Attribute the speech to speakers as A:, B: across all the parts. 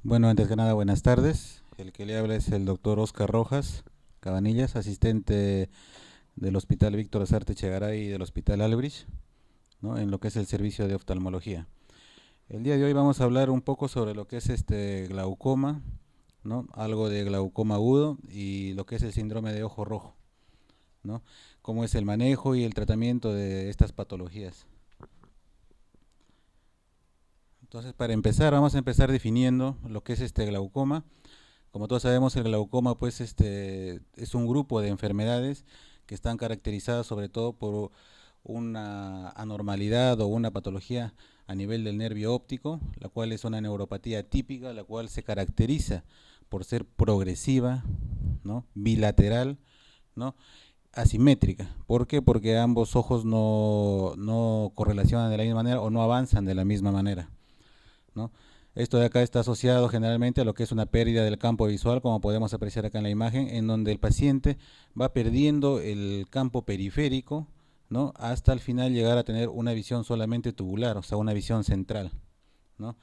A: Bueno, antes que nada, buenas tardes. El que le habla es el doctor Oscar Rojas Cabanillas, asistente del Hospital Víctor Azarte Chegaray y del Hospital Albrich, ¿no? En lo que es el servicio de oftalmología. El día de hoy vamos a hablar un poco sobre lo que es este glaucoma, ¿no? Algo de glaucoma agudo y lo que es el síndrome de ojo rojo, ¿no? Cómo es el manejo y el tratamiento de estas patologías. Entonces, para empezar, vamos a empezar definiendo lo que es este glaucoma. Como todos sabemos, el glaucoma pues es un grupo de enfermedades que están caracterizadas sobre todo por una anormalidad o una patología a nivel del nervio óptico, la cual es una neuropatía típica, la cual se caracteriza por ser progresiva, ¿no? Bilateral, ¿no? Asimétrica. ¿Por qué? Porque ambos ojos no correlacionan de la misma manera o no avanzan de la misma manera, ¿no? Esto de acá está asociado generalmente a lo que es una pérdida del campo visual, como podemos apreciar acá en la imagen, en donde el paciente va perdiendo el campo periférico, ¿no? Hasta al final llegar a tener una visión solamente tubular, o sea, una visión central, ¿no?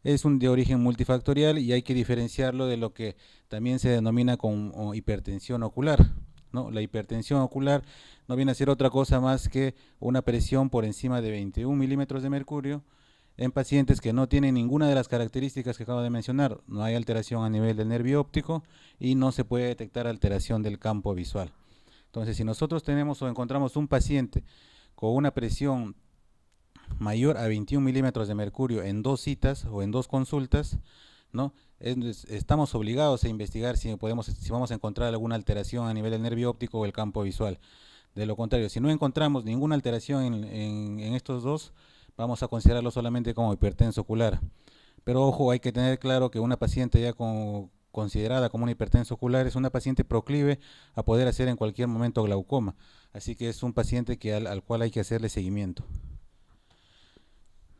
A: Es un de origen multifactorial y hay que diferenciarlo de lo que también se denomina como hipertensión ocular, ¿no? La hipertensión ocular no viene a ser otra cosa más que una presión por encima de 21 milímetros de mercurio en pacientes que no tienen ninguna de las características que acabo de mencionar. No hay alteración a nivel del nervio óptico y no se puede detectar alteración del campo visual. Entonces, si nosotros tenemos o encontramos un paciente con una presión mayor a 21 milímetros de mercurio en dos citas o en dos consultas, ¿no? Estamos obligados a investigar si vamos a encontrar alguna alteración a nivel del nervio óptico o el campo visual. De lo contrario, si no encontramos ninguna alteración en estos dos, vamos a considerarlo solamente como hipertenso ocular. Pero ojo, hay que tener claro que una paciente ya considerada como una hipertenso ocular es una paciente proclive a poder hacer en cualquier momento glaucoma. Así que es un paciente al cual hay que hacerle seguimiento,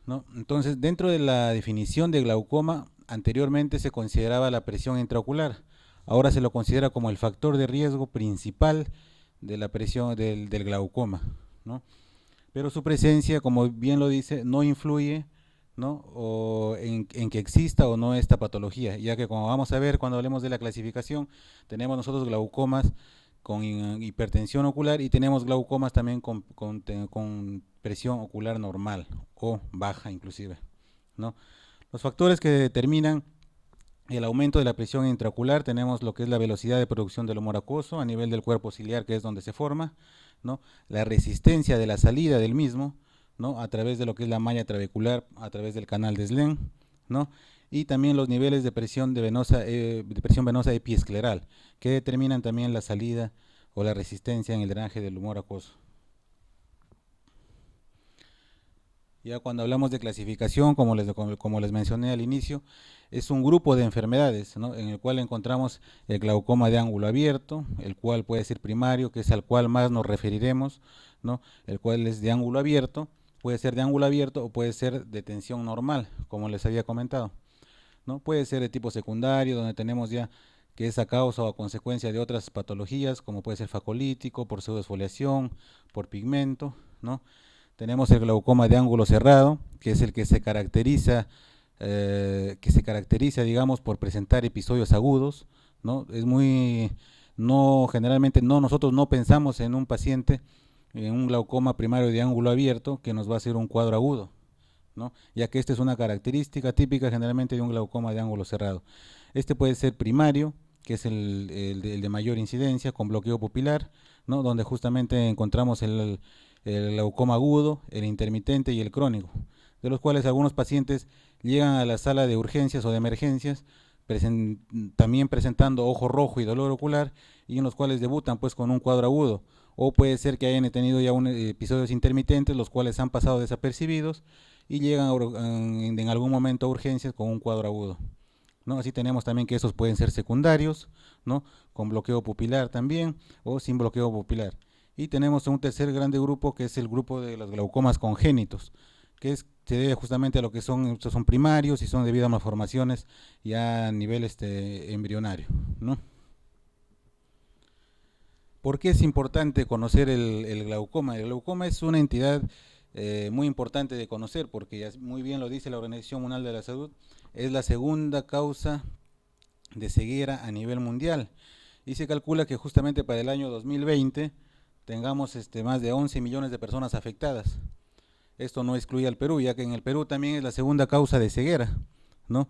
A: ¿no? Entonces, dentro de la definición de glaucoma, anteriormente se consideraba la presión intraocular. Ahora se lo considera como el factor de riesgo principal de la presión del glaucoma, ¿no? Pero su presencia, como bien lo dice, no influye, ¿no? En que exista o no esta patología, ya que como vamos a ver cuando hablemos de la clasificación, tenemos nosotros glaucomas con hipertensión ocular y tenemos glaucomas también con presión ocular normal o baja inclusive, ¿no? Los factores que determinan el aumento de la presión intraocular, tenemos lo que es la velocidad de producción del humor acuoso a nivel del cuerpo ciliar, que es donde se forma, ¿no? La resistencia de la salida del mismo, ¿no? A través de lo que es la malla trabecular, a través del canal de Slen, ¿no? Y también los niveles de presión venosa epiescleral, que determinan también la salida o la resistencia en el drenaje del humor acuoso. Ya cuando hablamos de clasificación, como les mencioné al inicio, es un grupo de enfermedades, ¿no? En el cual encontramos el glaucoma de ángulo abierto, el cual puede ser primario, que es al cual más nos referiremos, ¿no? El cual es de ángulo abierto, puede ser de ángulo abierto o puede ser de tensión normal, como les había comentado, ¿no? Puede ser de tipo secundario, donde tenemos ya que es a causa o a consecuencia de otras patologías, como puede ser facolítico, por pseudoesfoliación, por pigmento, ¿no? Tenemos el glaucoma de ángulo cerrado, que es el que se caracteriza, digamos, por presentar episodios agudos, ¿no? No, generalmente no, nosotros no pensamos en un paciente, en un glaucoma primario de ángulo abierto, que nos va a hacer un cuadro agudo, ¿no? Ya que esta es una característica típica generalmente de un glaucoma de ángulo cerrado. Este puede ser primario, que es el de mayor incidencia, con bloqueo pupilar, ¿no? Donde justamente encontramos el glaucoma agudo, el intermitente y el crónico, de los cuales algunos pacientes llegan a la sala de urgencias o de emergencias también presentando ojo rojo y dolor ocular, y en los cuales debutan pues con un cuadro agudo, o puede ser que hayan tenido ya episodios intermitentes los cuales han pasado desapercibidos y llegan en algún momento a urgencias con un cuadro agudo, ¿no? Así tenemos también que esos pueden ser secundarios, ¿no? Con bloqueo pupilar también o sin bloqueo pupilar. Y tenemos un tercer grande grupo que es el grupo de los glaucomas congénitos, se debe justamente a lo que son primarios y son debido a malformaciones ya a nivel embrionario, ¿no? ¿Por qué es importante conocer el glaucoma? El glaucoma es una entidad muy importante de conocer porque ya muy bien lo dice la Organización Mundial de la Salud, es la segunda causa de ceguera a nivel mundial y se calcula que justamente para el año 2020 tengamos más de 11 millones de personas afectadas. Esto no excluye al Perú, ya que en el Perú también es la segunda causa de ceguera, ¿no?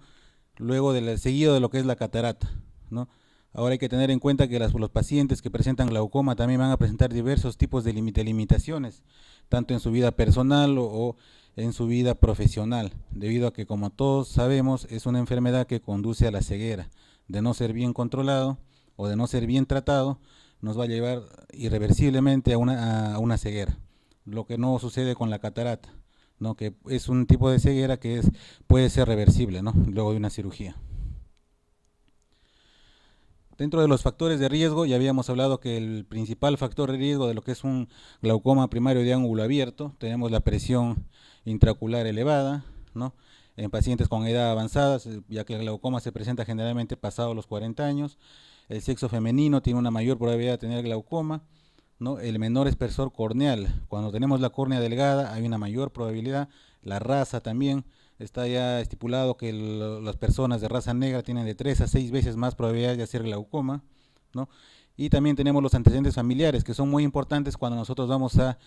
A: Luego seguido de lo que es la catarata, ¿no? Ahora hay que tener en cuenta que los pacientes que presentan glaucoma también van a presentar diversos tipos de limitaciones, tanto en su vida personal o en su vida profesional, debido a que, como todos sabemos, es una enfermedad que conduce a la ceguera. De no ser bien controlado o de no ser bien tratado, nos va a llevar irreversiblemente a una ceguera, lo que no sucede con la catarata, ¿no? Que es un tipo de ceguera que puede ser reversible, ¿no? Luego de una cirugía. Dentro de los factores de riesgo, ya habíamos hablado que el principal factor de riesgo de lo que es un glaucoma primario de ángulo abierto, tenemos la presión intraocular elevada, ¿no? En pacientes con edad avanzada, ya que el glaucoma se presenta generalmente pasados los 40 años, el sexo femenino tiene una mayor probabilidad de tener glaucoma, ¿no? El menor espesor corneal, cuando tenemos la córnea delgada hay una mayor probabilidad, la raza también, está ya estipulado que las personas de raza negra tienen de 3 a 6 veces más probabilidad de hacer glaucoma, ¿no? Y también tenemos los antecedentes familiares, que son muy importantes cuando nosotros vamos a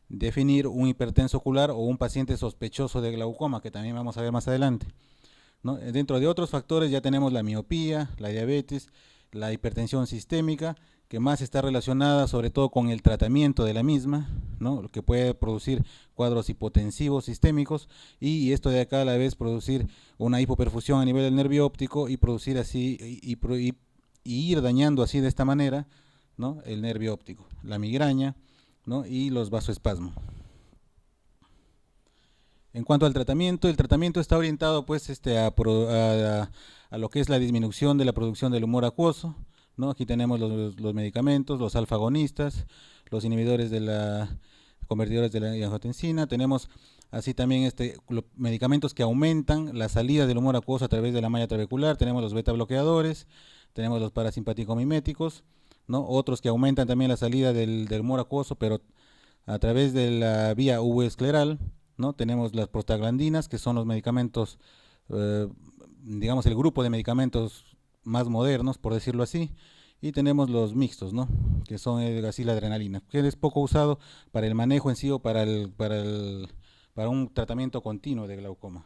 A: definir un hipertenso ocular o un paciente sospechoso de glaucoma, que también vamos a ver más adelante, ¿no? Dentro de otros factores ya tenemos la miopía, la diabetes, la hipertensión sistémica, que más está relacionada sobre todo con el tratamiento de la misma, ¿no? Lo que puede producir cuadros hipotensivos sistémicos y esto de acá a la vez producir una hipoperfusión a nivel del nervio óptico y producir así y ir dañando así de esta manera, ¿no? El nervio óptico, la migraña, ¿no? Y los vasoespasmos. En cuanto al tratamiento, el tratamiento está orientado pues a lo que es la disminución de la producción del humor acuoso, ¿no? Aquí tenemos los medicamentos, los alfagonistas, los inhibidores de la convertidores de la angiotensina, tenemos así también medicamentos que aumentan la salida del humor acuoso a través de la malla trabecular, tenemos los beta bloqueadores, tenemos los parasimpático miméticos, ¿no? Otros que aumentan también la salida del humor acuoso, pero a través de la vía uveoscleral, ¿no? Tenemos las prostaglandinas, que son los medicamentos, digamos el grupo de medicamentos más modernos, por decirlo así, y tenemos los mixtos, ¿no? Que son así la adrenalina, que es poco usado para el manejo en sí o para un tratamiento continuo de glaucoma.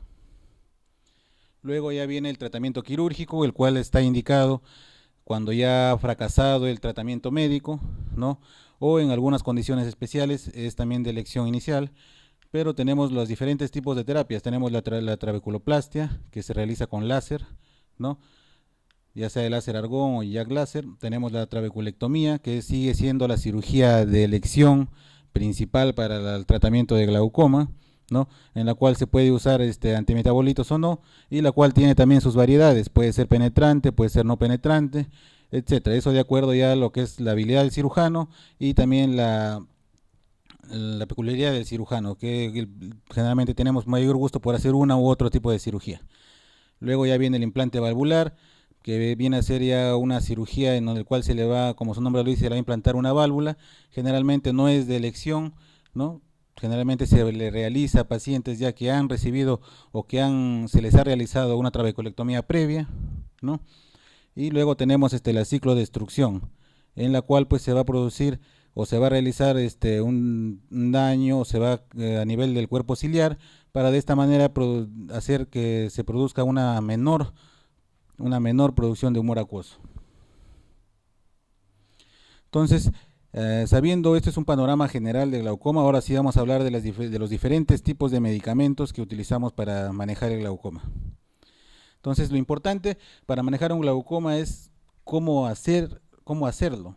A: Luego ya viene el tratamiento quirúrgico, el cual está indicado cuando ya ha fracasado el tratamiento médico, ¿no? O en algunas condiciones especiales es también de elección inicial, pero tenemos los diferentes tipos de terapias. Tenemos la trabeculoplastia, que se realiza con láser, ¿no? Ya sea el láser argón o YAG láser. Tenemos la trabeculectomía, que sigue siendo la cirugía de elección principal para el tratamiento de glaucoma, ¿no? En la cual se puede usar antimetabolitos o no, y la cual tiene también sus variedades, puede ser penetrante, puede ser no penetrante, etcétera. Eso de acuerdo ya a lo que es la habilidad del cirujano y también la peculiaridad del cirujano, que generalmente tenemos mayor gusto por hacer una u otro tipo de cirugía. Luego ya viene el implante valvular, que viene a ser ya una cirugía en el cual se le va, como su nombre lo dice, se le va a implantar una válvula. Generalmente no es de elección, ¿no? Generalmente se le realiza a pacientes ya que han recibido o que se les ha realizado una trabeculectomía previa, ¿no? Y luego tenemos la ciclodestrucción, en la cual pues se va a producir o se va a realizar un daño o se va a nivel del cuerpo ciliar para de esta manera hacer que se produzca una menor producción de humor acuoso. Entonces, sabiendo esto es un panorama general del glaucoma, ahora sí vamos a hablar de los diferentes tipos de medicamentos que utilizamos para manejar el glaucoma. Entonces, lo importante para manejar un glaucoma es cómo hacerlo,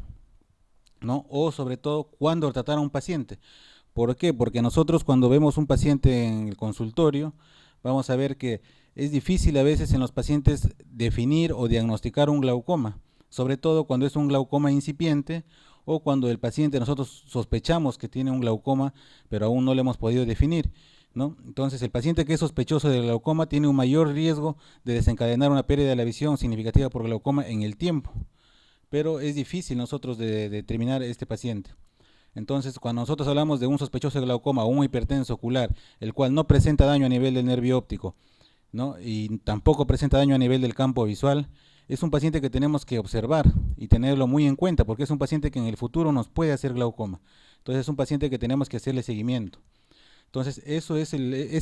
A: ¿no? O sobre todo, cuándo tratar a un paciente. ¿Por qué? Porque nosotros cuando vemos un paciente en el consultorio, vamos a ver que es difícil a veces en los pacientes definir o diagnosticar un glaucoma, sobre todo cuando es un glaucoma incipiente o cuando el paciente nosotros sospechamos que tiene un glaucoma, pero aún no lo hemos podido definir, ¿no? Entonces el paciente que es sospechoso de glaucoma tiene un mayor riesgo de desencadenar una pérdida de la visión significativa por glaucoma en el tiempo, pero es difícil nosotros de determinar este paciente. Entonces, cuando nosotros hablamos de un sospechoso de glaucoma o un hipertenso ocular, el cual no presenta daño a nivel del nervio óptico, ¿no? Y tampoco presenta daño a nivel del campo visual. Es un paciente que tenemos que observar y tenerlo muy en cuenta, porque es un paciente que en el futuro nos puede hacer glaucoma. Entonces es un paciente que tenemos que hacerle seguimiento. Entonces ese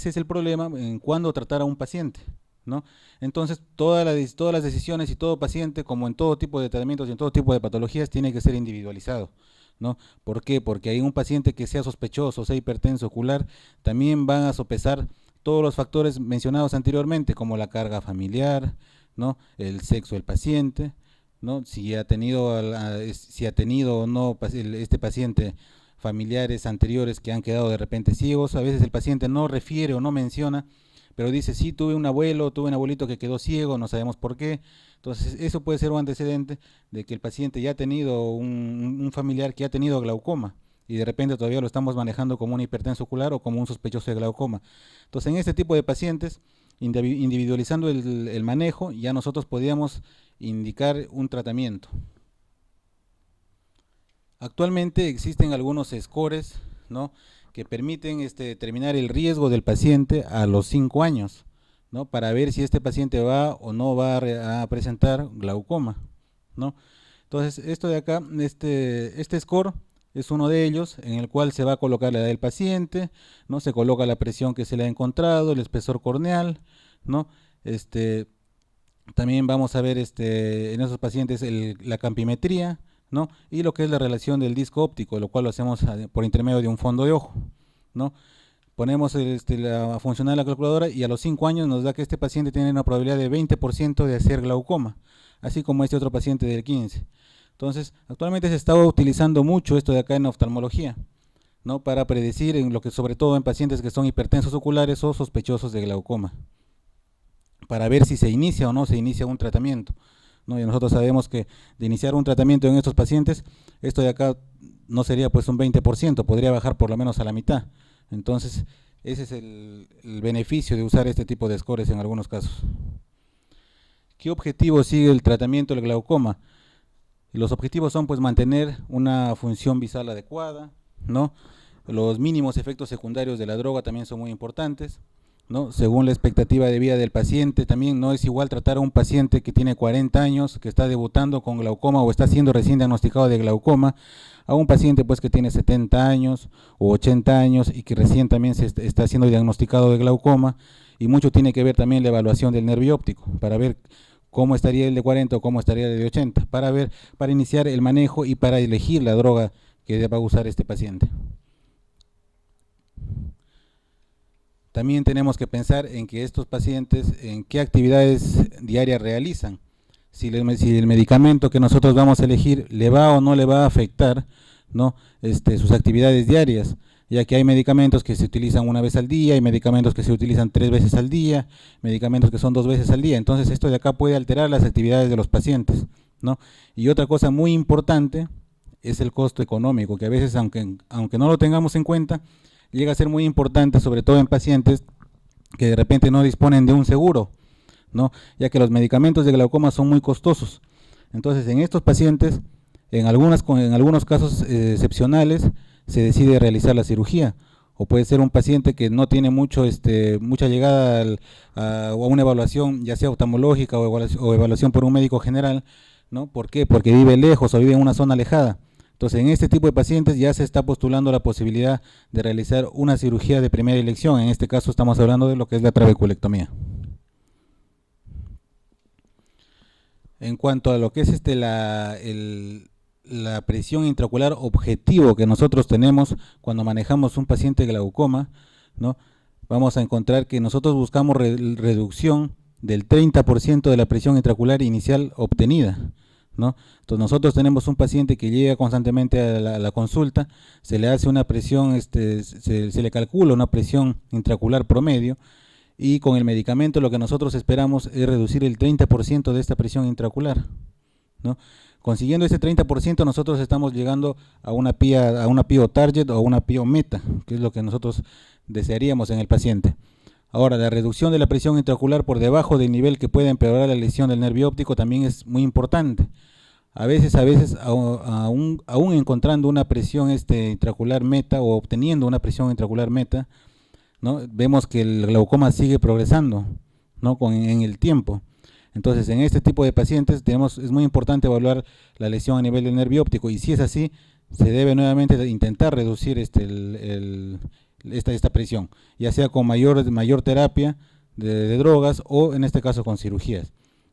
A: es el problema en cuando tratar a un paciente, ¿no? Entonces todas las decisiones y todo paciente, como en todo tipo de tratamientos y en todo tipo de patologías, tiene que ser individualizado, ¿no? ¿Por qué? Porque hay un paciente que sea sospechoso, sea hipertenso ocular, también van a sopesar todos los factores mencionados anteriormente, como la carga familiar, ¿no? El sexo del paciente, ¿no? Si ha tenido o no este paciente familiares anteriores que han quedado de repente ciegos. A veces el paciente no refiere o no menciona, pero dice, sí, tuve un abuelo, tuve un abuelito que quedó ciego, no sabemos por qué. Entonces, eso puede ser un antecedente de que el paciente ya ha tenido un familiar que ha tenido glaucoma y de repente todavía lo estamos manejando como un hipertenso ocular o como un sospechoso de glaucoma. Entonces, en este tipo de pacientes, individualizando el manejo, ya nosotros podríamos indicar un tratamiento. Actualmente existen algunos scores, ¿no? Que permiten determinar el riesgo del paciente a los 5 años, ¿no? Para ver si este paciente va o no va a presentar glaucoma, ¿no? Entonces, esto de acá, este score es uno de ellos, en el cual se va a colocar la edad del paciente, ¿no? Se coloca la presión que se le ha encontrado, el espesor corneal, ¿no? También vamos a ver en esos pacientes la campimetría, ¿no? Y lo que es la relación del disco óptico, lo cual lo hacemos por intermedio de un fondo de ojo, ¿no? Ponemos a funcionar la calculadora y a los 5 años nos da que este paciente tiene una probabilidad de 20% de hacer glaucoma, así como este otro paciente del 15. Entonces, actualmente se está utilizando mucho esto de acá en oftalmología, ¿no? Para predecir, en lo que sobre todo en pacientes que son hipertensos oculares o sospechosos de glaucoma, para ver si se inicia o no se inicia un tratamiento, ¿no? Y nosotros sabemos que de iniciar un tratamiento en estos pacientes, esto de acá no sería pues un 20%, podría bajar por lo menos a la mitad. Entonces, ese es el beneficio de usar este tipo de scores en algunos casos. ¿Qué objetivo sigue el tratamiento del glaucoma? Los objetivos son pues mantener una función visual adecuada, ¿no? Los mínimos efectos secundarios de la droga también son muy importantes, ¿no? Según la expectativa de vida del paciente, también no es igual tratar a un paciente que tiene 40 años, que está debutando con glaucoma o está siendo recién diagnosticado de glaucoma, a un paciente pues que tiene 70 años o 80 años y que recién también está siendo diagnosticado de glaucoma, y mucho tiene que ver también la evaluación del nervio óptico, para ver cómo estaría el de 40 o cómo estaría el de 80, para iniciar el manejo y para elegir la droga que va a usar este paciente. También tenemos que pensar en que estos pacientes, en qué actividades diarias realizan. Si el medicamento que nosotros vamos a elegir le va o no le va a afectar, ¿no? Sus actividades diarias, ya que hay medicamentos que se utilizan una vez al día, hay medicamentos que se utilizan 3 veces al día, medicamentos que son 2 veces al día. Entonces esto de acá puede alterar las actividades de los pacientes, ¿no? Y otra cosa muy importante es el costo económico, que a veces, aunque no lo tengamos en cuenta, llega a ser muy importante, sobre todo en pacientes que de repente no disponen de un seguro, ¿no? Ya que los medicamentos de glaucoma son muy costosos. Entonces, en estos pacientes, en algunos casos excepcionales, se decide realizar la cirugía. O puede ser un paciente que no tiene mucha llegada a una evaluación, ya sea oftalmológica o evaluación por un médico general, ¿no? ¿Por qué? Porque vive lejos o vive en una zona alejada. Entonces, en este tipo de pacientes ya se está postulando la posibilidad de realizar una cirugía de primera elección. En este caso estamos hablando de lo que es la trabeculectomía. En cuanto a lo que es la presión intraocular objetivo que nosotros tenemos cuando manejamos un paciente glaucoma, ¿no? Vamos a encontrar que nosotros buscamos reducción del 30% de la presión intraocular inicial obtenida, ¿no? Entonces nosotros tenemos un paciente que llega constantemente a la consulta, se le hace una presión, se le calcula una presión intraocular promedio, y con el medicamento lo que nosotros esperamos es reducir el 30% de esta presión intraocular, ¿no? Consiguiendo ese 30% nosotros estamos llegando a una PIO target o a una PIO meta, que es lo que nosotros desearíamos en el paciente. Ahora, la reducción de la presión intraocular por debajo del nivel que puede empeorar la lesión del nervio óptico también es muy importante. A veces aún encontrando una presión intraocular meta o obteniendo una presión intraocular meta, ¿no? Vemos que el glaucoma sigue progresando, ¿no? En el tiempo. Entonces, en este tipo de pacientes es muy importante evaluar la lesión a nivel del nervio óptico, y si es así, se debe nuevamente intentar reducir esta presión, ya sea con mayor terapia de drogas o en este caso con cirugías,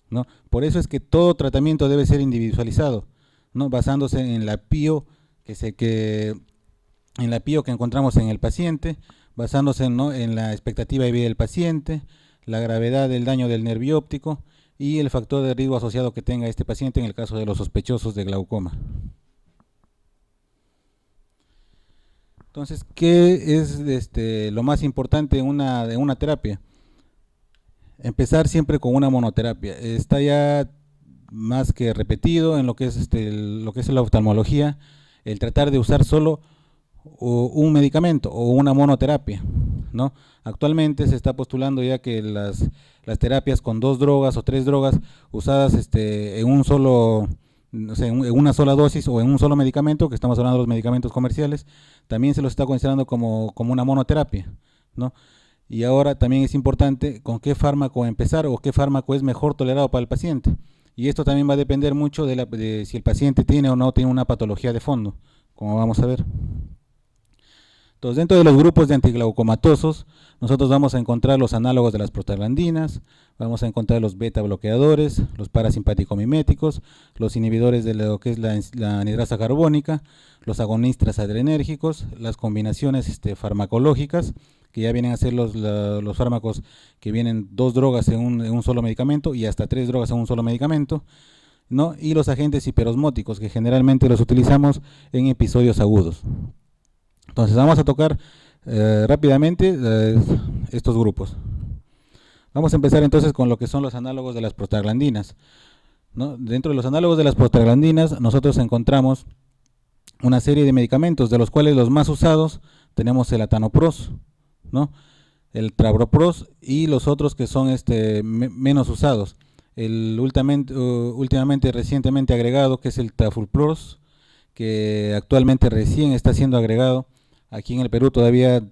A: ¿no? Por eso es que todo tratamiento debe ser individualizado, ¿no? Basándose en la PIO en la PIO que encontramos en el paciente, basándose, ¿no?, en la expectativa de vida del paciente, la gravedad del daño del nervio óptico y el factor de riesgo asociado que tenga este paciente en el caso de los sospechosos de glaucoma. Entonces, ¿qué es lo más importante en una terapia? Empezar siempre con una monoterapia. Está ya más que repetido en lo que es lo que es la oftalmología, el tratar de usar solo un medicamento o una monoterapia, ¿no? Actualmente se está postulando ya que las terapias con 2 drogas o 3 drogas usadas en un solo, no sé, en una sola dosis o en un solo medicamento, que estamos hablando de los medicamentos comerciales, también se los está considerando como una monoterapia, ¿no? Y ahora también es importante con qué fármaco empezar o qué fármaco es mejor tolerado para el paciente. Y esto también va a depender mucho de si el paciente tiene o no tiene una patología de fondo, como vamos a ver. Entonces, dentro de los grupos de antiglaucomatosos, nosotros vamos a encontrar los análogos de las prostaglandinas, vamos a encontrar los beta bloqueadores, los parasimpático miméticos, los inhibidores de lo que es la anhidrasa carbónica, los agonistas adrenérgicos, las combinaciones farmacológicas, que ya vienen a ser los fármacos que vienen 2 drogas en un solo medicamento y hasta 3 drogas en un solo medicamento, ¿no? Y los agentes hiperosmóticos, que generalmente los utilizamos en episodios agudos. Entonces vamos a tocar rápidamente estos grupos. Vamos a empezar entonces con lo que son los análogos de las prostaglandinas, ¿no? Dentro de los análogos de las prostaglandinas nosotros encontramos una serie de medicamentos, de los cuales los más usados tenemos el atanopros, ¿no?, el travoprost y los otros que son menos usados. El últimamente recientemente agregado, que es el tafulprost, que actualmente recién está siendo agregado. Aquí en el Perú todavía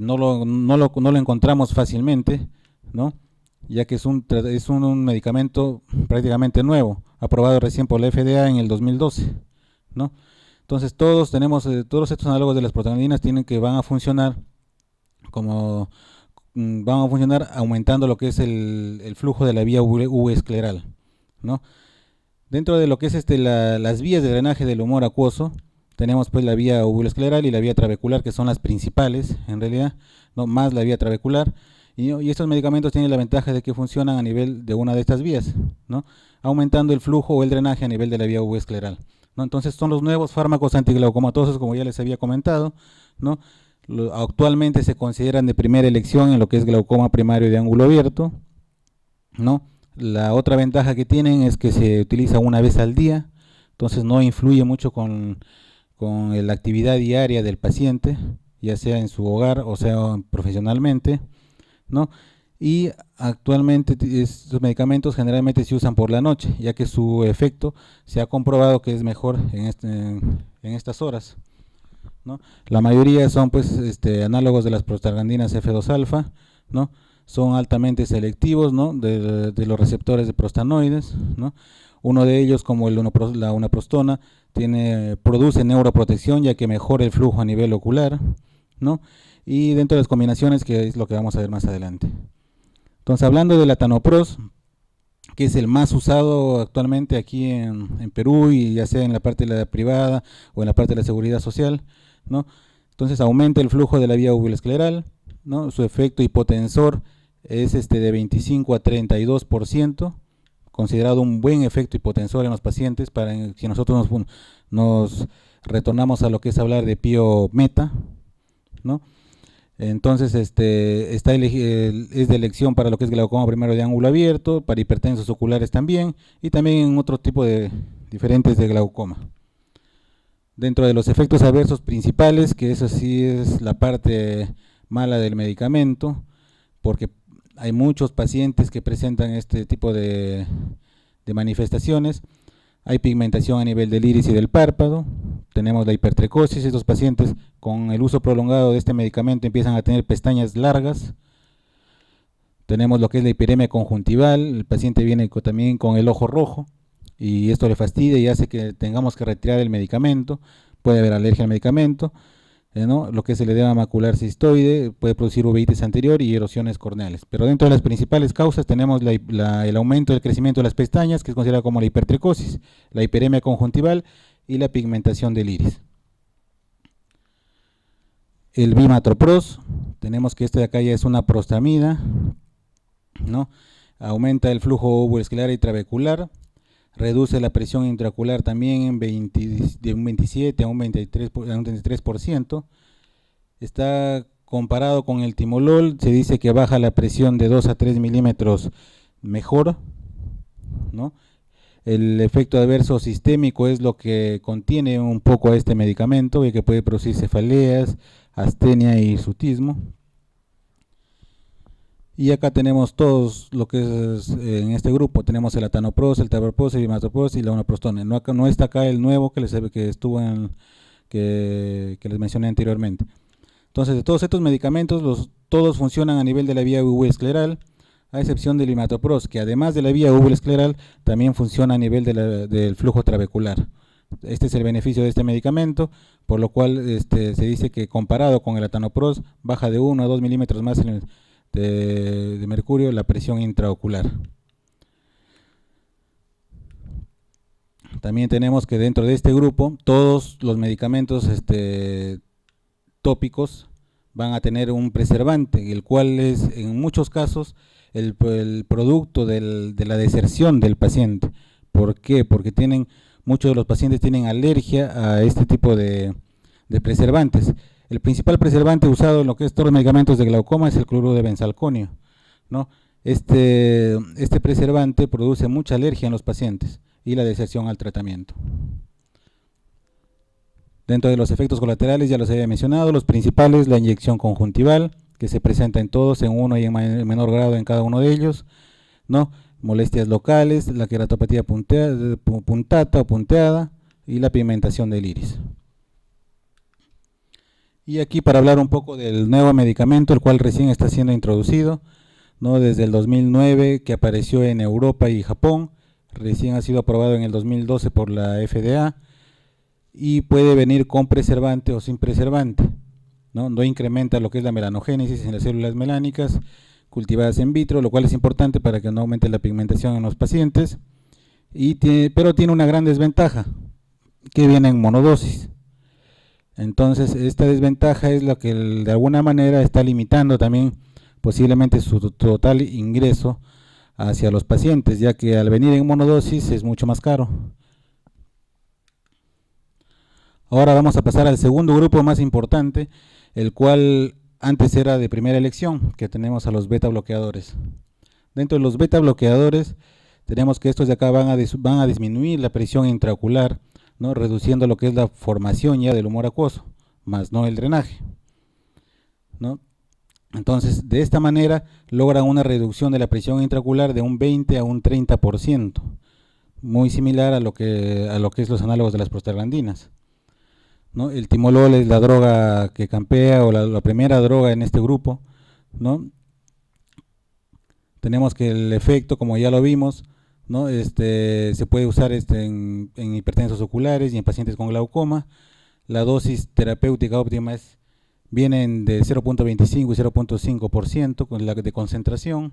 A: no lo encontramos fácilmente, ¿no?, ya que es un medicamento prácticamente nuevo, aprobado recién por la FDA en el 2012, ¿no? Entonces todos estos análogos de las prostaglandinas van a funcionar aumentando lo que es el flujo de la vía UV escleral, ¿no? Dentro de lo que es las vías de drenaje del humor acuoso, tenemos pues la vía uvuloescleral y la vía trabecular, que son las principales en realidad, ¿no?, más la vía trabecular, y estos medicamentos tienen la ventaja de que funcionan a nivel de una de estas vías, ¿no?, aumentando el flujo o el drenaje a nivel de la vía UV escleral, ¿no? Entonces son los nuevos fármacos antiglaucomatosos, como ya les había comentado, ¿no? Actualmente se consideran de primera elección en lo que es glaucoma primario de ángulo abierto, ¿no? La otra ventaja que tienen es que se utiliza una vez al día, entonces no influye mucho con la actividad diaria del paciente, ya sea en su hogar o sea profesionalmente, ¿no? Y actualmente estos medicamentos generalmente se usan por la noche, ya que su efecto se ha comprobado que es mejor en estas horas, ¿no? La mayoría son pues análogos de las prostaglandinas F2 alfa, ¿no? Son altamente selectivos, ¿no?, de los receptores de prostanoides, ¿no? Uno de ellos, como la unaprostona, produce neuroprotección, ya que mejora el flujo a nivel ocular, ¿no? Y dentro de las combinaciones, que es lo que vamos a ver más adelante. Entonces, hablando del atanopros, que es el más usado actualmente aquí en Perú, y ya sea en la parte de la privada o en la parte de la seguridad social, ¿no? Entonces aumenta el flujo de la vía uvuloescleral, ¿no? Su efecto hipotensor es de 25 a 32%, considerado un buen efecto hipotensor en los pacientes, si nosotros nos retornamos a lo que es hablar de pío meta, ¿no? Entonces es de elección para lo que es glaucoma primario de ángulo abierto, para hipertensos oculares también, y también en otro tipo de diferentes de glaucoma. Dentro de los efectos adversos principales, que eso sí es la parte mala del medicamento, porque hay muchos pacientes que presentan este tipo de manifestaciones. Hay pigmentación a nivel del iris y del párpado, tenemos la hipertricosis. Estos pacientes con el uso prolongado de este medicamento empiezan a tener pestañas largas. Tenemos lo que es la hiperemia conjuntival, el paciente viene también con el ojo rojo y esto le fastidia y hace que tengamos que retirar el medicamento, puede haber alergia al medicamento, ¿no? Lo que es el edema macular cistoide, puede producir uveitis anterior y erosiones corneales. Pero dentro de las principales causas tenemos el aumento del crecimiento de las pestañas, que es considerado como la hipertricosis, la hiperemia conjuntival y la pigmentación del iris. El bimatopros, tenemos que este de acá ya es una prostamida, ¿no? Aumenta el flujo uvuescleral y trabecular, reduce la presión intraocular también de un 27 a un 23%. Está comparado con el timolol, se dice que baja la presión de 2 a 3 milímetros mejor, ¿no? El efecto adverso sistémico es lo que contiene un poco a este medicamento y que puede producir cefaleas, astenia y hirsutismo. Y acá tenemos todos lo que es en este grupo, tenemos el atanopros, el tavapros, el bimatopros y la onaprostone. No está acá el nuevo que estuvo que les mencioné anteriormente. Entonces, de todos estos medicamentos, todos funcionan a nivel de la vía uvuescleral, a excepción del bimatopros, que además de la vía uvuescleral, también funciona a nivel del flujo trabecular. Este es el beneficio de este medicamento, por lo cual se dice que comparado con el atanopros, baja de 1 a 2 milímetros más de mercurio la presión intraocular. También tenemos que dentro de este grupo, todos los medicamentos tópicos van a tener un preservante, el cual es en muchos casos el producto de la deserción del paciente. ¿Por qué? Porque muchos de los pacientes tienen alergia a este tipo de preservantes. El principal preservante usado en lo que es todos los medicamentos de glaucoma es el cloruro de benzalconio, ¿no? Este preservante produce mucha alergia en los pacientes y la deserción al tratamiento. Dentro de los efectos colaterales, ya los había mencionado, los principales, la inyección conjuntival, que se presenta en todos, en uno y en menor grado en cada uno de ellos, ¿no? Molestias locales, la queratopatía puntata o punteada y la pigmentación del iris. Y aquí para hablar un poco del nuevo medicamento, el cual recién está siendo introducido, ¿no? Desde el 2009 que apareció en Europa y Japón, recién ha sido aprobado en el 2012 por la FDA, y puede venir con preservante o sin preservante, ¿no? No incrementa lo que es la melanogénesis en las células melánicas cultivadas en vitro, lo cual es importante para que no aumente la pigmentación en los pacientes, pero tiene una gran desventaja, que viene en monodosis. Entonces esta desventaja es lo que de alguna manera está limitando también posiblemente su total ingreso hacia los pacientes, ya que al venir en monodosis es mucho más caro. Ahora vamos a pasar al segundo grupo más importante, el cual antes era de primera elección, que tenemos a los beta bloqueadores. Dentro de los beta bloqueadores tenemos que estos de acá van a disminuir la presión intraocular, ¿no? Reduciendo lo que es la formación ya del humor acuoso, más no el drenaje, ¿no? Entonces, de esta manera logran una reducción de la presión intraocular de un 20 a un 30%, muy similar a lo que es los análogos de las prostaglandinas, ¿no? El timolol es la droga que campea o la primera droga en este grupo, ¿no? Tenemos que el efecto, como ya lo vimos, ¿no? Se puede usar en hipertensos oculares y en pacientes con glaucoma. La dosis terapéutica óptima vienen de 0.25 y 0.5% con la de concentración.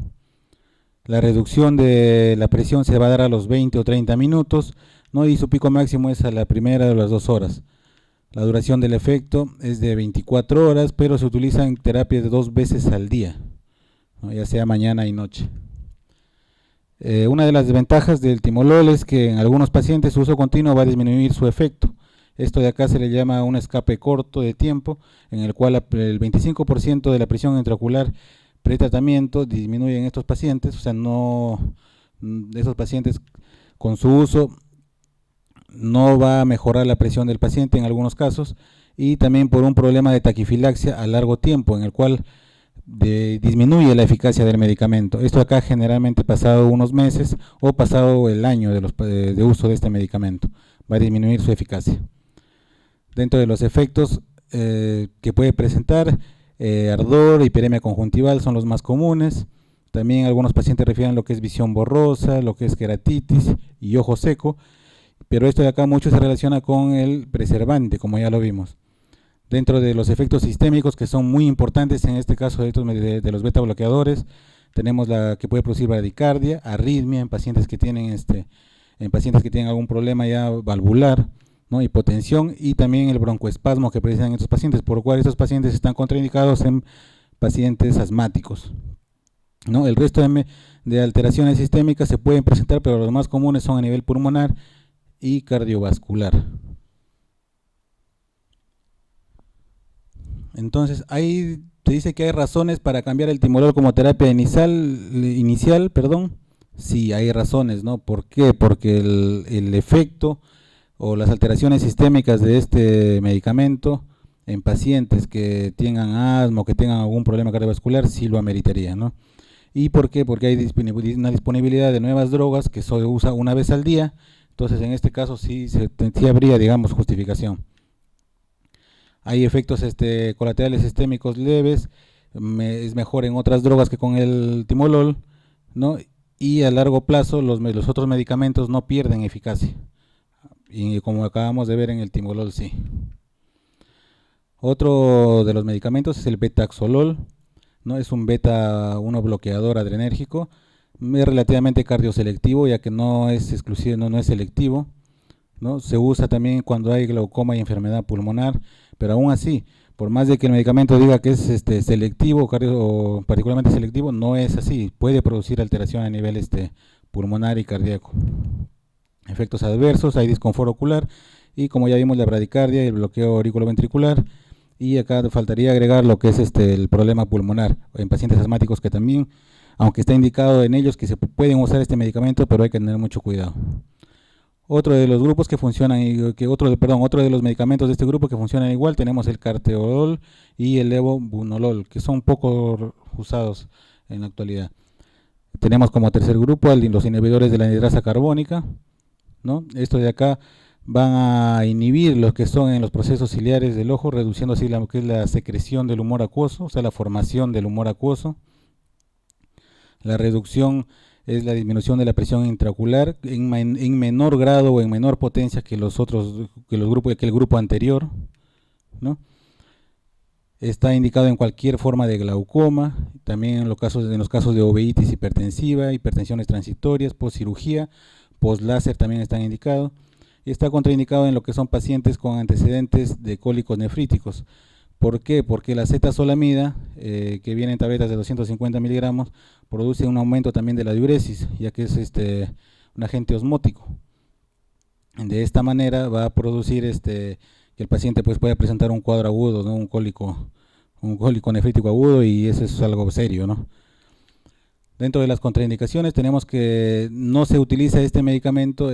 A: La reducción de la presión se va a dar a los 20 o 30 minutos, ¿no? Y su pico máximo es a la primera de las 2 horas. La duración del efecto es de 24 horas, pero se utiliza en terapia de 2 veces al día, ¿no? Ya sea mañana y noche. Una de las desventajas del timolol es que en algunos pacientes su uso continuo va a disminuir su efecto. Esto de acá se le llama un escape corto de tiempo, en el cual el 25% de la presión intraocular pretratamiento disminuye en estos pacientes, o sea, esos pacientes con su uso no va a mejorar la presión del paciente en algunos casos, y también por un problema de taquifilaxia a largo tiempo, en el cual disminuye la eficacia del medicamento. Esto acá generalmente pasado unos meses o pasado el año de uso de este medicamento, va a disminuir su eficacia. Dentro de los efectos que puede presentar, ardor, hiperemia conjuntival son los más comunes, También algunos pacientes refieren lo que es visión borrosa, lo que es queratitis y ojo seco, pero esto de acá mucho se relaciona con el preservante, como ya lo vimos. Dentro de los efectos sistémicos que son muy importantes en este caso de los beta bloqueadores, tenemos la que puede producir bradicardia, arritmia en pacientes que tienen algún problema ya valvular, ¿no? Hipotensión, y también el broncoespasmo que presentan estos pacientes, por lo cual estos pacientes están contraindicados en pacientes asmáticos, ¿no? El resto de alteraciones sistémicas se pueden presentar, pero los más comunes son a nivel pulmonar y cardiovascular. Entonces, ahí te dice que hay razones para cambiar el timolol como terapia inicial, perdón. Sí, hay razones, ¿no? ¿Por qué? Porque el efecto o las alteraciones sistémicas de este medicamento en pacientes que tengan asma o que tengan algún problema cardiovascular sí lo ameritaría, ¿no? ¿Y por qué? Porque hay una disponibilidad de nuevas drogas que se usa una vez al día, entonces en este caso sí habría, digamos, justificación. Hay efectos colaterales sistémicos leves, es mejor en otras drogas que con el timolol, ¿no? Y a largo plazo los otros medicamentos no pierden eficacia, y como acabamos de ver en el timolol sí. Otro de los medicamentos es el betaxolol, ¿no? Es un beta-1 bloqueador adrenérgico, es relativamente cardioselectivo ya que no es exclusivo, no es selectivo, ¿no? Se usa también cuando hay glaucoma y enfermedad pulmonar, pero aún así, por más de que el medicamento diga que es selectivo o particularmente selectivo, no es así, puede producir alteración a nivel pulmonar y cardíaco. Efectos adversos, hay disconfort ocular y como ya vimos la bradicardia y el bloqueo auriculoventricular, y acá faltaría agregar lo que es el problema pulmonar en pacientes asmáticos que también, aunque está indicado en ellos que se pueden usar este medicamento, pero hay que tener mucho cuidado. Otro de los grupos que funcionan, otro de los medicamentos de este grupo que funcionan igual, tenemos el carteolol y el levobunolol, que son poco usados en la actualidad. Tenemos como tercer grupo los inhibidores de la anhidrasa carbónica, ¿no? Estos de acá van a inhibir los que son en los procesos ciliares del ojo, reduciendo así lo que es la secreción del humor acuoso, o sea, la formación del humor acuoso. La reducción es la disminución de la presión intraocular en menor grado o en menor potencia que el grupo anterior, ¿no? Está indicado en cualquier forma de glaucoma, también en los casos de uveitis hipertensiva, hipertensiones transitorias, postcirugía, postláser también están indicados, y está contraindicado en lo que son pacientes con antecedentes de cólicos nefríticos. ¿Por qué? Porque la acetazolamida, que viene en tabletas de 250 miligramos, produce un aumento también de la diuresis, ya que es un agente osmótico. De esta manera va a producir que el paciente pues pueda presentar un cuadro agudo, ¿no? un cólico nefrítico agudo, y eso es algo serio, ¿no? Dentro de las contraindicaciones tenemos que no se utiliza este medicamento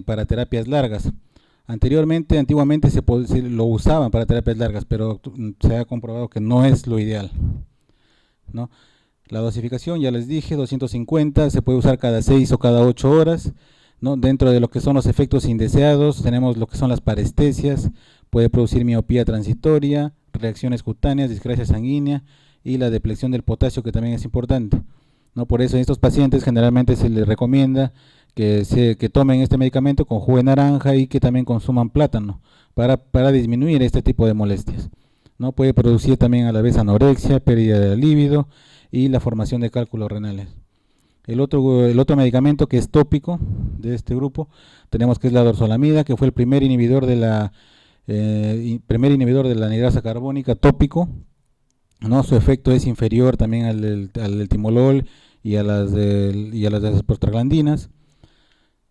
A: para terapias largas. Antiguamente se lo usaban para terapias largas, pero se ha comprobado que no es lo ideal, ¿no? La dosificación, ya les dije, 250, se puede usar cada 6 o cada 8 horas, ¿no? Dentro de lo que son los efectos indeseados, tenemos lo que son las parestesias, puede producir miopía transitoria, reacciones cutáneas, discrasia sanguínea y la depleción del potasio, que también es importante, ¿no? Por eso en estos pacientes generalmente se les recomienda que tomen este medicamento con jugo de naranja y que también consuman plátano para disminuir este tipo de molestias, ¿no? Puede producir también a la vez anorexia, pérdida de líbido y la formación de cálculos renales. El otro medicamento que es tópico de este grupo, tenemos que es la dorzolamida, que fue el primer inhibidor de la anhidrasa carbónica tópico, ¿no? Su efecto es inferior también al del timolol y a las de las prostaglandinas.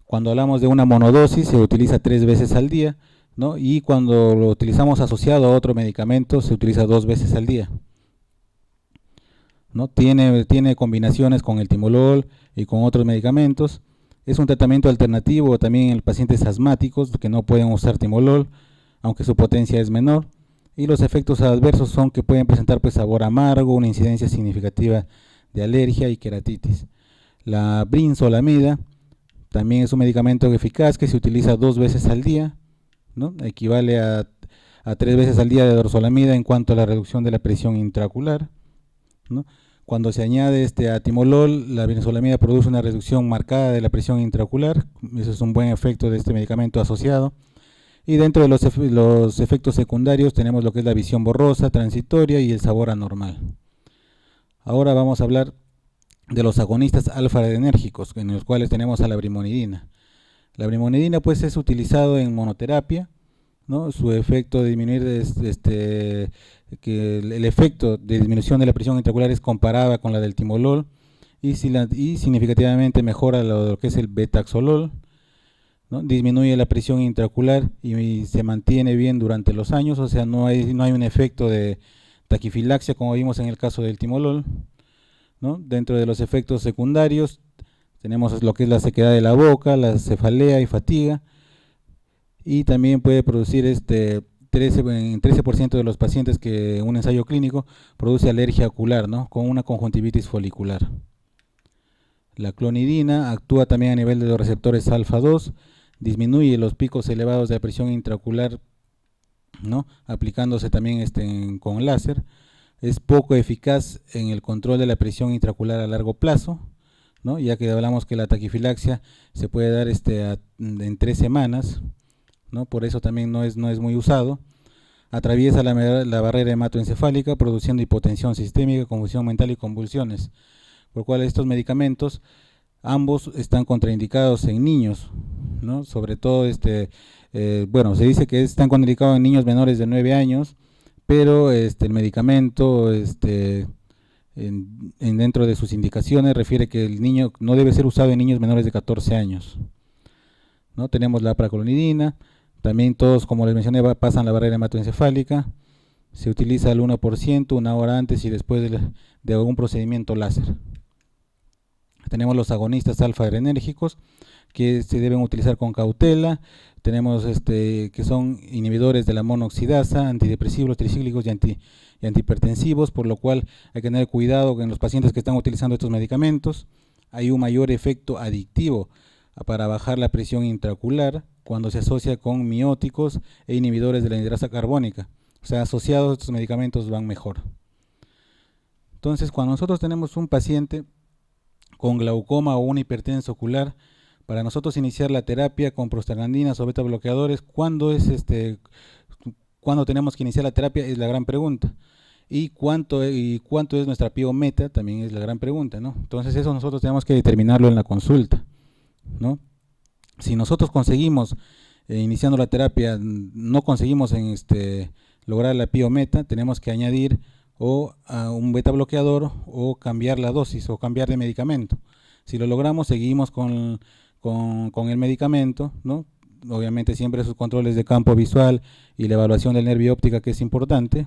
A: Cuando hablamos de una monodosis se utiliza 3 veces al día, ¿no? Y cuando lo utilizamos asociado a otro medicamento se utiliza 2 veces al día, ¿no? Tiene combinaciones con el timolol y con otros medicamentos. Es un tratamiento alternativo también en pacientes asmáticos que no pueden usar timolol, aunque su potencia es menor. Y los efectos adversos son que pueden presentar pues sabor amargo, una incidencia significativa de alergia y queratitis. La brinzolamida también es un medicamento eficaz que se utiliza 2 veces al día, ¿no? Equivale a 3 veces al día de dorzolamida en cuanto a la reducción de la presión intraocular, ¿no? Cuando se añade atimolol, la vinsolamida produce una reducción marcada de la presión intraocular. Eso es un buen efecto de este medicamento asociado. Y dentro de los efectos secundarios tenemos lo que es la visión borrosa, transitoria y el sabor anormal. Ahora vamos a hablar de los agonistas alfa-adrenérgicos, en los cuales tenemos a la brimonidina. La brimonidina pues es utilizado en monoterapia, ¿no? Su efecto de disminuir que el efecto de disminución de la presión intraocular es comparable con la del timolol y significativamente mejora lo que es el betaxolol, ¿no? Disminuye la presión intraocular y se mantiene bien durante los años, o sea, no hay un efecto de taquifilaxia como vimos en el caso del timolol, ¿no? Dentro de los efectos secundarios tenemos lo que es la sequedad de la boca, la cefalea y fatiga, y también puede producir en 13% de los pacientes que un ensayo clínico produce alergia ocular, ¿no? Con una conjuntivitis folicular. La clonidina actúa también a nivel de los receptores alfa-2, disminuye los picos elevados de la presión intraocular, ¿no? Aplicándose también con láser. Es poco eficaz en el control de la presión intraocular a largo plazo, ¿no? Ya que hablamos que la taquifilaxia se puede dar en 3 semanas, ¿no? Por eso también no es muy usado. Atraviesa la barrera hematoencefálica produciendo hipotensión sistémica, confusión mental y convulsiones, por lo cual estos medicamentos ambos están contraindicados en niños, ¿no? Sobre todo bueno, se dice que están contraindicados en niños menores de 9 años, pero el medicamento dentro de sus indicaciones refiere que el niño no debe ser usado en niños menores de 14 años, ¿no? Tenemos la praclonidina, también todos, como les mencioné, pasan la barrera hematoencefálica, se utiliza el 1% una hora antes y después de algún procedimiento láser. Tenemos los agonistas alfa-adrenérgicos que se deben utilizar con cautela. Tenemos que son inhibidores de la monoxidasa, antidepresivos, tricíclicos y antihipertensivos, por lo cual hay que tener cuidado en los pacientes que están utilizando estos medicamentos. Hay un mayor efecto adictivo para bajar la presión intraocular cuando se asocia con mióticos e inhibidores de la anhidrasa carbónica. O sea, asociados estos medicamentos van mejor. Entonces, cuando nosotros tenemos un paciente con glaucoma o una hipertensión ocular, para nosotros iniciar la terapia con prostaglandinas o beta bloqueadores, ¿cuándo tenemos que iniciar la terapia? Es la gran pregunta. ¿Y cuánto es nuestra PIO meta? También es la gran pregunta, ¿no? Entonces eso nosotros tenemos que determinarlo en la consulta, ¿no? Si nosotros conseguimos, iniciando la terapia, no conseguimos lograr la PIO meta, tenemos que añadir o a un beta bloqueador o cambiar la dosis o cambiar de medicamento. Si lo logramos, seguimos con el medicamento, ¿no? Obviamente siempre sus controles de campo visual y la evaluación del nervio óptica, que es importante,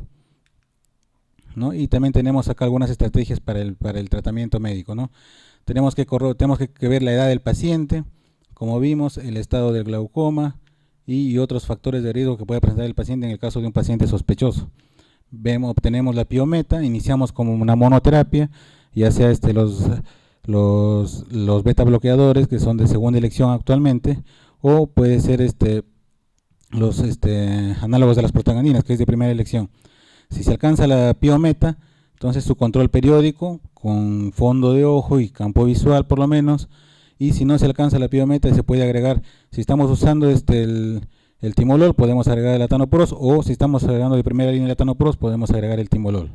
A: ¿no? Y también tenemos acá algunas estrategias para el tratamiento médico, ¿no? Tenemos que ver la edad del paciente, como vimos, el estado del glaucoma y otros factores de riesgo que puede presentar el paciente en el caso de un paciente sospechoso. Obtenemos la piometa, iniciamos como una monoterapia, ya sea los beta bloqueadores, que son de segunda elección actualmente, o puede ser los análogos de las prostaglandinas, que es de primera elección. Si se alcanza la piometa, entonces su control periódico con fondo de ojo y campo visual por lo menos, y si no se alcanza la piometa se puede agregar, si estamos usando el timolol, podemos agregar el latanoprost, o si estamos agregando de primera línea el latanoprost, podemos agregar el timolol,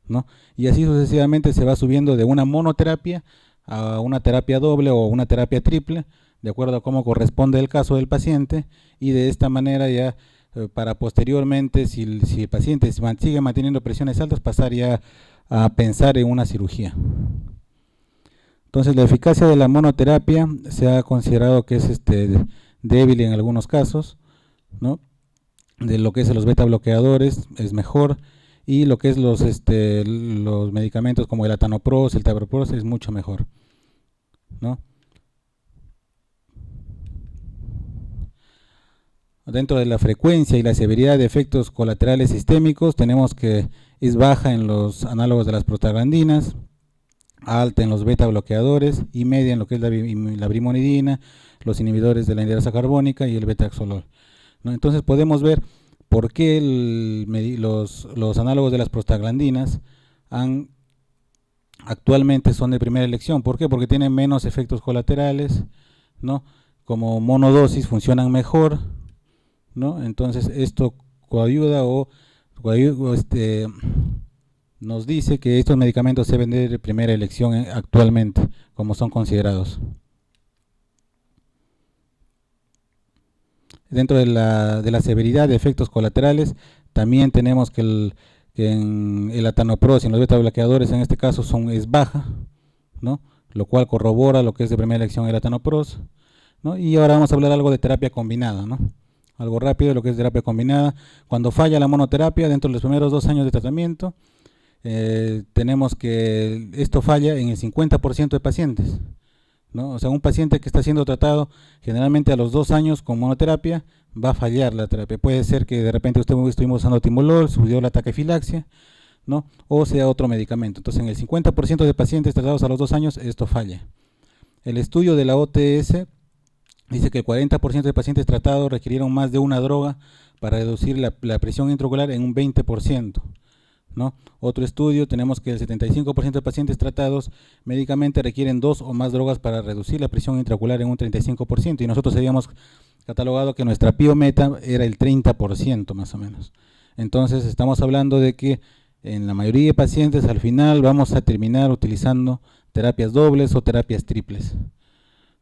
A: ¿no? Y así sucesivamente se va subiendo de una monoterapia a una terapia doble o una terapia triple, de acuerdo a cómo corresponde el caso del paciente, y de esta manera ya para posteriormente, si el paciente sigue manteniendo presiones altas, pasar ya a pensar en una cirugía. Entonces la eficacia de la monoterapia se ha considerado que es débil en algunos casos, ¿no? De lo que es los beta bloqueadores es mejor, y lo que es los medicamentos como el latanoprost, el tavoprost es mucho mejor, ¿no? Dentro de la frecuencia y la severidad de efectos colaterales sistémicos, tenemos que es baja en los análogos de las prostaglandinas, alta en los beta bloqueadores y media en lo que es la brimonidina, los inhibidores de la anhidrasa carbónica y el betaxolol, ¿no? Entonces podemos ver por qué los análogos de las prostaglandinas han actualmente son de primera elección. ¿Por qué? Porque tienen menos efectos colaterales, ¿no? Como monodosis funcionan mejor, ¿no? Entonces esto coayuda nos dice que estos medicamentos se venden de primera elección actualmente, como son considerados. Dentro de la severidad de efectos colaterales, también tenemos que en el atanopros y en los beta bloqueadores en este caso es baja, ¿no? Lo cual corrobora lo que es de primera elección el atanopros, ¿no? Y ahora vamos a hablar algo de terapia combinada, ¿no? Algo rápido de lo que es terapia combinada. Cuando falla la monoterapia dentro de los primeros 2 años de tratamiento, tenemos que esto falla en el 50% de pacientes, ¿no? O sea, un paciente que está siendo tratado generalmente a los 2 años con monoterapia va a fallar la terapia. Puede ser que de repente estuvimos usando timolol, subió la taquifilaxia, ¿no? O sea otro medicamento. Entonces en el 50% de pacientes tratados a los 2 años esto falla. El estudio de la OTS dice que el 40% de pacientes tratados requirieron más de una droga para reducir la presión intraocular en un 20%. ¿No? Otro estudio, tenemos que el 75% de pacientes tratados médicamente requieren 2 o más drogas para reducir la presión intraocular en un 35%, y nosotros habíamos catalogado que nuestra PIO-meta era el 30% más o menos. Entonces estamos hablando de que en la mayoría de pacientes al final vamos a terminar utilizando terapias dobles o terapias triples,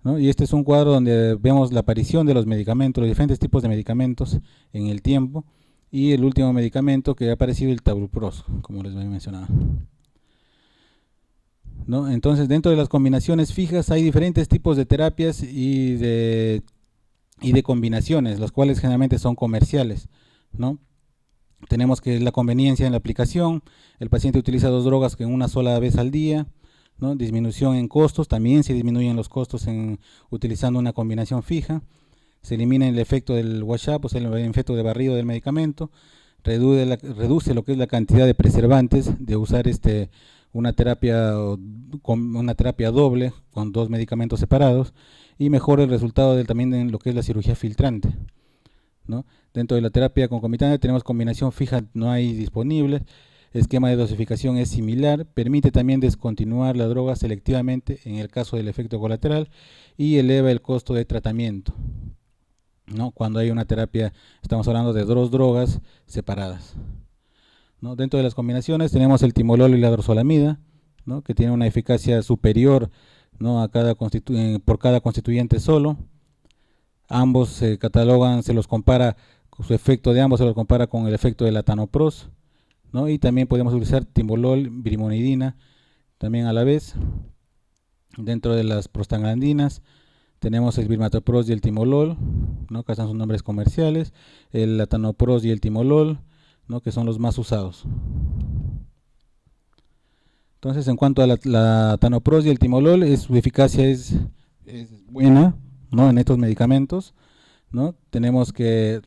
A: ¿no? Y este es un cuadro donde vemos la aparición de los medicamentos, los diferentes tipos de medicamentos en el tiempo, y el último medicamento que ha aparecido, el tauropros, como les había mencionado, ¿no? Entonces dentro de las combinaciones fijas hay diferentes tipos de terapias y de combinaciones, las cuales generalmente son comerciales, ¿no? Tenemos que la conveniencia en la aplicación, el paciente utiliza 2 drogas en una sola vez al día, ¿no? Disminución en costos, también se disminuyen los costos utilizando una combinación fija. Se elimina el efecto del wash-up, o sea, el efecto de barrido del medicamento, reduce lo que es la cantidad de preservantes de usar una terapia doble con 2 medicamentos separados, y mejora el resultado también en lo que es la cirugía filtrante, ¿no? Dentro de la terapia concomitante tenemos combinación fija, no hay disponible. El esquema de dosificación es similar, permite también descontinuar la droga selectivamente en el caso del efecto colateral y eleva el costo de tratamiento, ¿no? Cuando hay una terapia, estamos hablando de 2 drogas separadas, ¿no? Dentro de las combinaciones tenemos el timolol y la dorzolamida, ¿no? Que tiene una eficacia superior, ¿no? Por cada constituyente solo. Ambos se catalogan, se los compara, su efecto de ambos se los compara con el efecto del atanopros, ¿no? Y también podemos utilizar timolol, brimonidina, también a la vez. Dentro de las prostaglandinas tenemos el birmatopros y el timolol, ¿no? Que están sus nombres comerciales, el atanopros y el timolol, ¿no? Que son los más usados. Entonces, en cuanto a la atanopros y el timolol, su eficacia es buena, ¿no? En estos medicamentos, ¿no? Tenemos que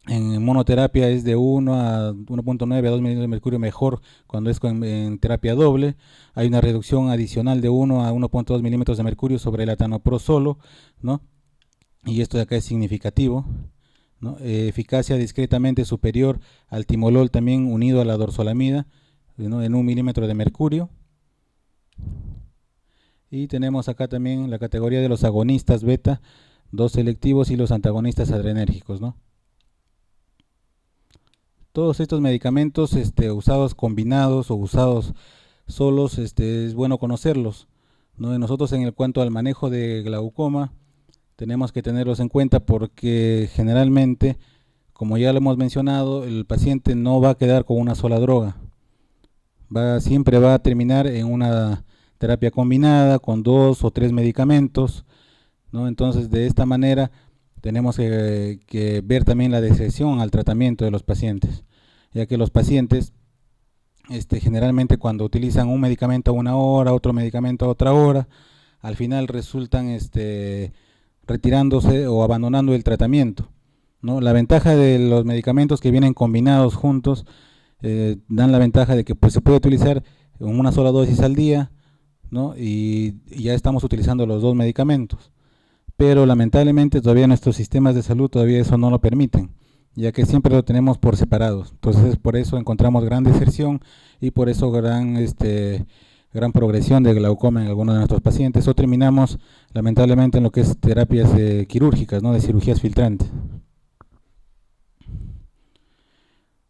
A: en monoterapia es de 1 a 1.9 a 2 milímetros de mercurio mejor cuando es en terapia doble. Hay una reducción adicional de 1 a 1.2 milímetros de mercurio sobre el atanopros solo, ¿no? Y esto de acá es significativo, ¿no? Eficacia discretamente superior al timolol también unido a la dorzolamida, ¿no? En 1 milímetro de mercurio. Y tenemos acá también la categoría de los agonistas beta 2 selectivos y los antagonistas adrenérgicos, ¿no? Todos estos medicamentos usados combinados o usados solos, es bueno conocerlos, ¿no? Nosotros en cuanto al manejo de glaucoma tenemos que tenerlos en cuenta porque generalmente, como ya lo hemos mencionado, el paciente no va a quedar con una sola droga, siempre va a terminar en una terapia combinada con 2 o 3 medicamentos, ¿no? Entonces de esta manera tenemos que ver también la discreción al tratamiento de los pacientes, ya que los pacientes generalmente cuando utilizan un medicamento a una hora, otro medicamento a otra hora, al final resultan retirándose o abandonando el tratamiento, ¿no? La ventaja de los medicamentos que vienen combinados juntos, dan la ventaja de que pues, se puede utilizar en una sola dosis al día, ¿no? Y ya estamos utilizando los 2 medicamentos. Pero lamentablemente todavía nuestros sistemas de salud todavía eso no lo permiten, ya que siempre lo tenemos por separados. Entonces por eso encontramos gran deserción y por eso gran progresión de glaucoma en algunos de nuestros pacientes, o terminamos lamentablemente en lo que es terapias quirúrgicas, ¿no?, de cirugías filtrantes.